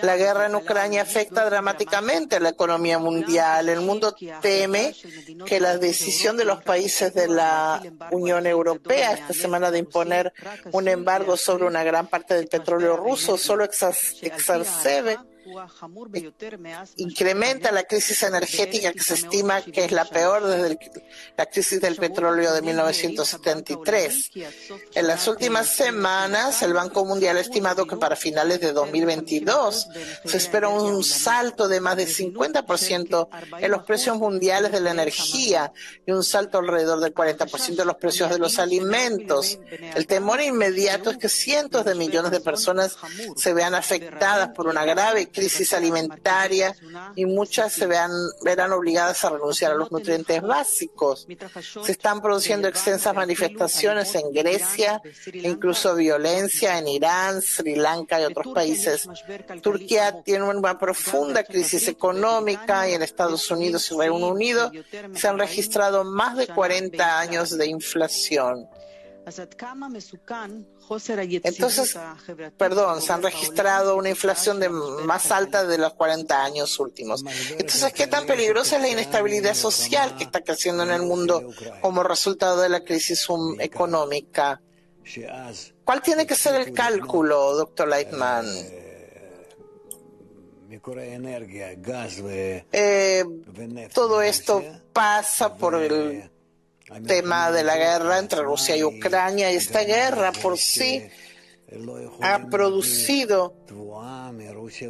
La guerra en Ucrania afecta dramáticamente a la economía mundial. El mundo teme que la decisión de los países de la Unión Europea esta semana de imponer un embargo sobre una gran parte del petróleo ruso solo exacerbe incrementa la crisis energética que se estima que es la peor desde la crisis del petróleo de 1973. En las últimas semanas, el Banco Mundial ha estimado que para finales de 2022 se espera un salto de más de 50% en los precios mundiales de la energía y un salto alrededor del 40% en los precios de los alimentos. El temor inmediato es que cientos de millones de personas se vean afectadas por una grave crisis alimentaria y muchas verán obligadas a renunciar a los nutrientes básicos. Se están produciendo extensas manifestaciones en Grecia e incluso violencia en Irán, Sri Lanka y otros países. Turquía tiene una profunda crisis económica y en Estados Unidos y Reino Unido se han registrado más de 40 años de inflación. Entonces, se han registrado una inflación más alta de los 40 años últimos. Entonces, ¿qué tan peligrosa es la inestabilidad social que está creciendo en el mundo como resultado de la crisis económica? ¿Cuál tiene que ser el cálculo, doctor Leitman? Todo esto pasa por el tema de la guerra entre Rusia y Ucrania, y esta guerra por sí ha producido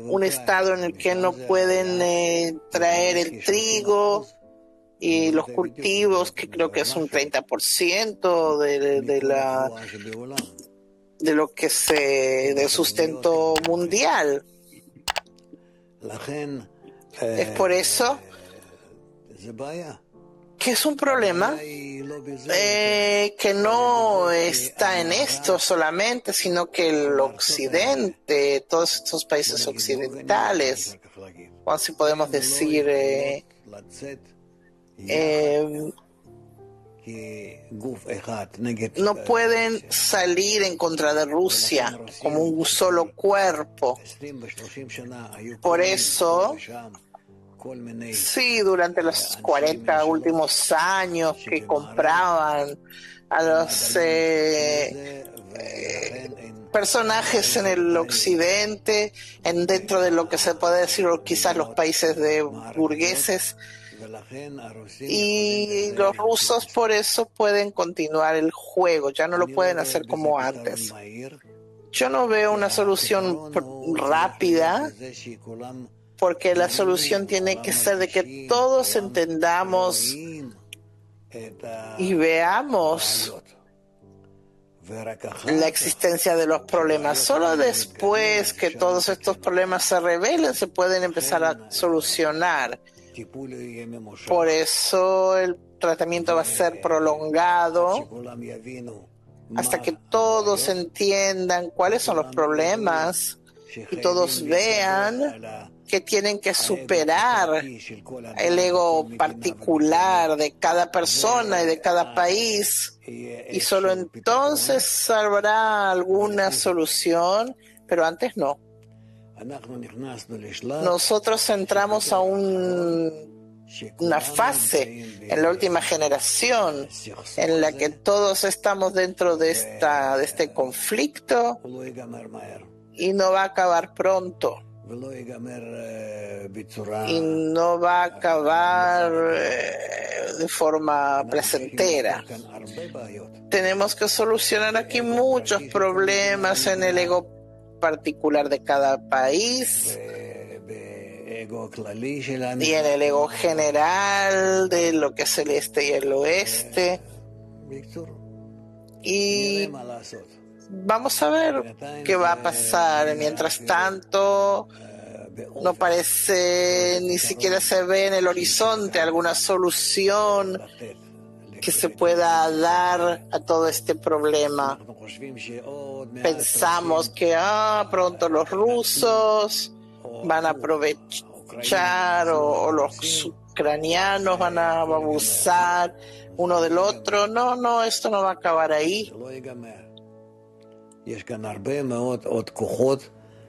un estado en el que no pueden traer el trigo y los cultivos, que creo que es un 30% de lo que del sustento mundial. Es por eso que es un problema que no está en esto solamente, sino que el occidente, todos estos países occidentales, o así podemos decir, no pueden salir en contra de Rusia como un solo cuerpo. Por eso, sí, durante los 40 últimos años que compraban a los personajes en el occidente, dentro de lo que se puede decir quizás los países de burgueses, y los rusos por eso pueden continuar el juego, ya no lo pueden hacer como antes. Yo no veo una solución rápida, porque la solución tiene que ser de que todos entendamos y veamos la existencia de los problemas. Solo después que todos estos problemas se revelen se pueden empezar a solucionar. Por eso el tratamiento va a ser prolongado hasta que todos entiendan cuáles son los problemas y todos vean que tienen que superar el ego particular de cada persona y de cada país, y solo entonces habrá alguna solución, pero antes no. Nosotros entramos a una fase en la última generación en la que todos estamos dentro de este conflicto y no va a acabar pronto. Y no va a acabar de forma placentera. Tenemos que solucionar aquí muchos problemas en el ego particular de cada país y en el ego general de lo que es el este y el oeste. Y vamos a ver qué va a pasar. Mientras tanto, no parece, ni siquiera se ve en el horizonte alguna solución que se pueda dar a todo este problema. Pensamos que pronto los rusos van a aprovechar o los ucranianos van a abusar uno del otro. No, esto no va a acabar ahí.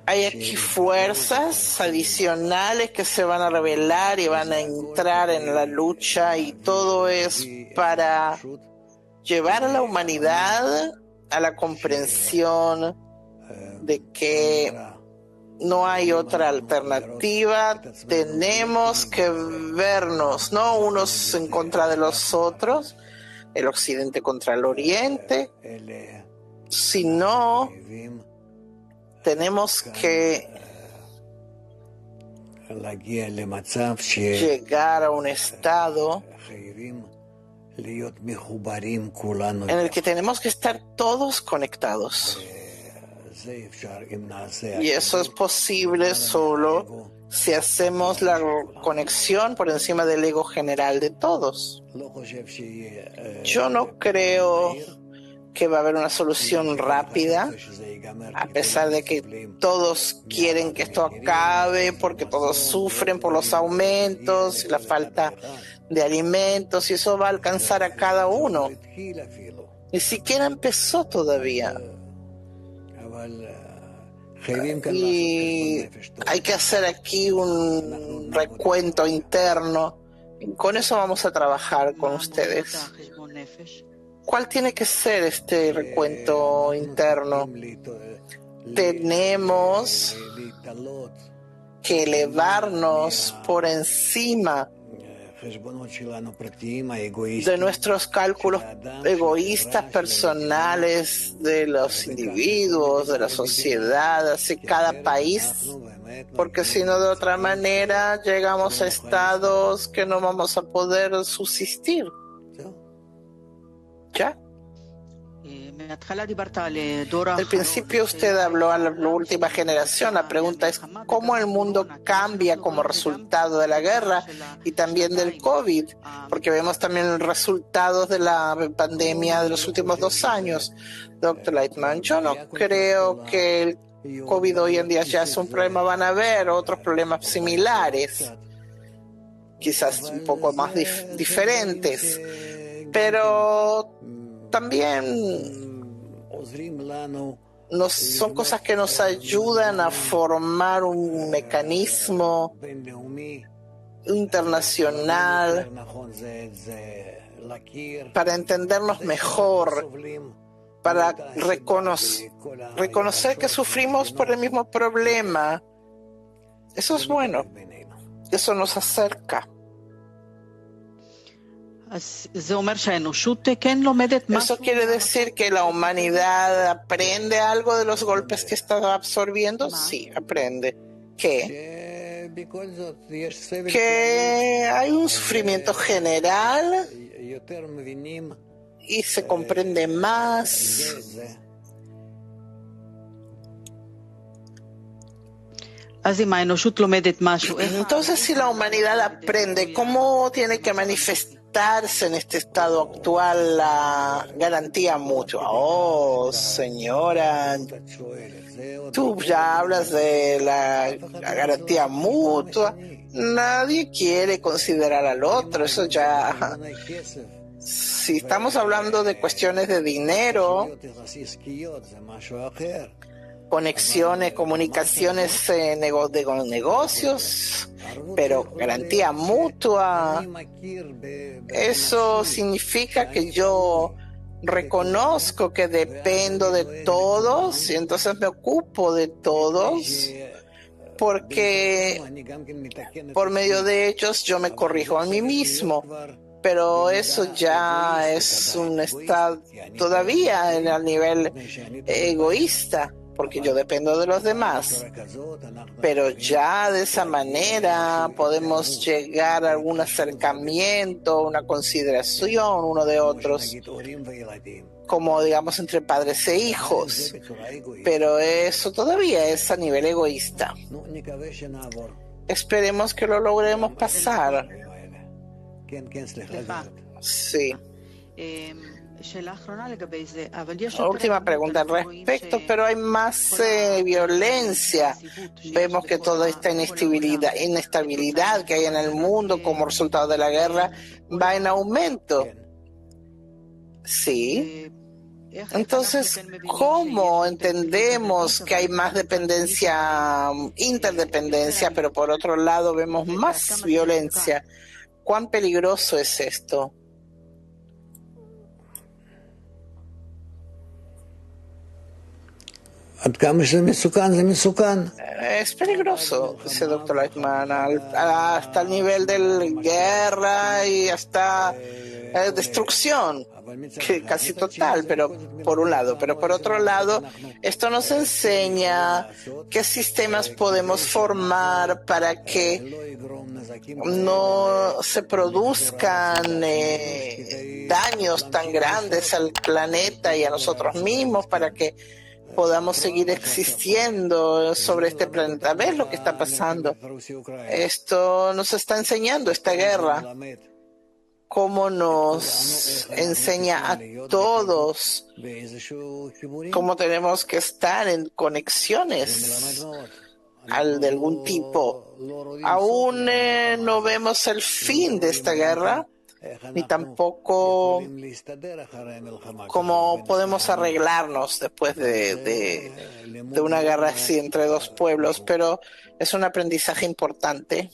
Hay aquí fuerzas adicionales que se van a revelar y van a entrar en la lucha, y todo es para llevar a la humanidad a la comprensión de que no hay otra alternativa. Tenemos que vernos, no unos en contra de los otros, el occidente contra el oriente, sino tenemos que llegar a un estado en el que tenemos que estar todos conectados. Y eso es posible solo si hacemos la conexión por encima del ego general de todos. Yo no creo que va a haber una solución rápida, a pesar de que todos quieren que esto acabe, porque todos sufren por los aumentos y la falta de alimentos, y eso va a alcanzar a cada uno. Ni siquiera empezó todavía. Y hay que hacer aquí un recuento interno. Y con eso vamos a trabajar con ustedes. ¿Cuál tiene que ser este recuento interno? Tenemos que elevarnos por encima de nuestros cálculos egoístas personales, de los individuos, de la sociedad, hacia cada país, porque si no, de otra manera llegamos a estados que no vamos a poder subsistir. ¿Ya? Al principio usted habló a la última generación. La pregunta es cómo el mundo cambia como resultado de la guerra y también del COVID, porque vemos también los resultados de la pandemia de los últimos 2 años. Dr. Lightman, yo no creo que el COVID hoy en día ya es un problema. Van a haber otros problemas similares, quizás un poco más diferentes, pero también son cosas que nos ayudan a formar un mecanismo internacional para entendernos mejor, para reconocer que sufrimos por el mismo problema. Eso es bueno, eso nos acerca. Eso quiere decir que la humanidad aprende algo de los golpes que está absorbiendo. Sí, aprende. ¿Qué? Que hay un sufrimiento general y se comprende más. Entonces, si la humanidad aprende cómo tiene que manifestarse en este estado actual la garantía mutua. Oh, señora, tú ya hablas de la garantía mutua. Nadie quiere considerar al otro. Eso ya... Si estamos hablando de cuestiones de dinero, conexiones, comunicaciones de negocios, pero garantía mutua, eso significa que yo reconozco que dependo de todos y entonces me ocupo de todos, porque por medio de ellos yo me corrijo a mí mismo. Pero eso ya es un estado todavía en el nivel egoísta, porque yo dependo de los demás. Pero ya de esa manera podemos llegar a algún acercamiento, una consideración uno de otros, como digamos entre padres e hijos. Pero eso todavía es a nivel egoísta. Esperemos que lo logremos pasar. Sí. Última pregunta al respecto, pero hay más violencia. Vemos que toda esta inestabilidad que hay en el mundo como resultado de la guerra va en aumento. Sí. Entonces, ¿cómo entendemos que hay más dependencia, interdependencia, pero por otro lado vemos más violencia? ¿Cuán peligroso es esto? Es peligroso, dice el doctor Lightman, hasta el nivel de guerra y hasta destrucción, que casi total, pero por un lado. Pero por otro lado, esto nos enseña qué sistemas podemos formar para que no se produzcan daños tan grandes al planeta y a nosotros mismos, para que podamos seguir existiendo sobre este planeta. ¿Ves lo que está pasando? Esto nos está enseñando esta guerra, cómo nos enseña a todos cómo tenemos que estar en conexiones de algún tipo. Aún no vemos el fin de esta guerra, ni tampoco cómo podemos arreglarnos después de una guerra así entre dos pueblos, pero es un aprendizaje importante.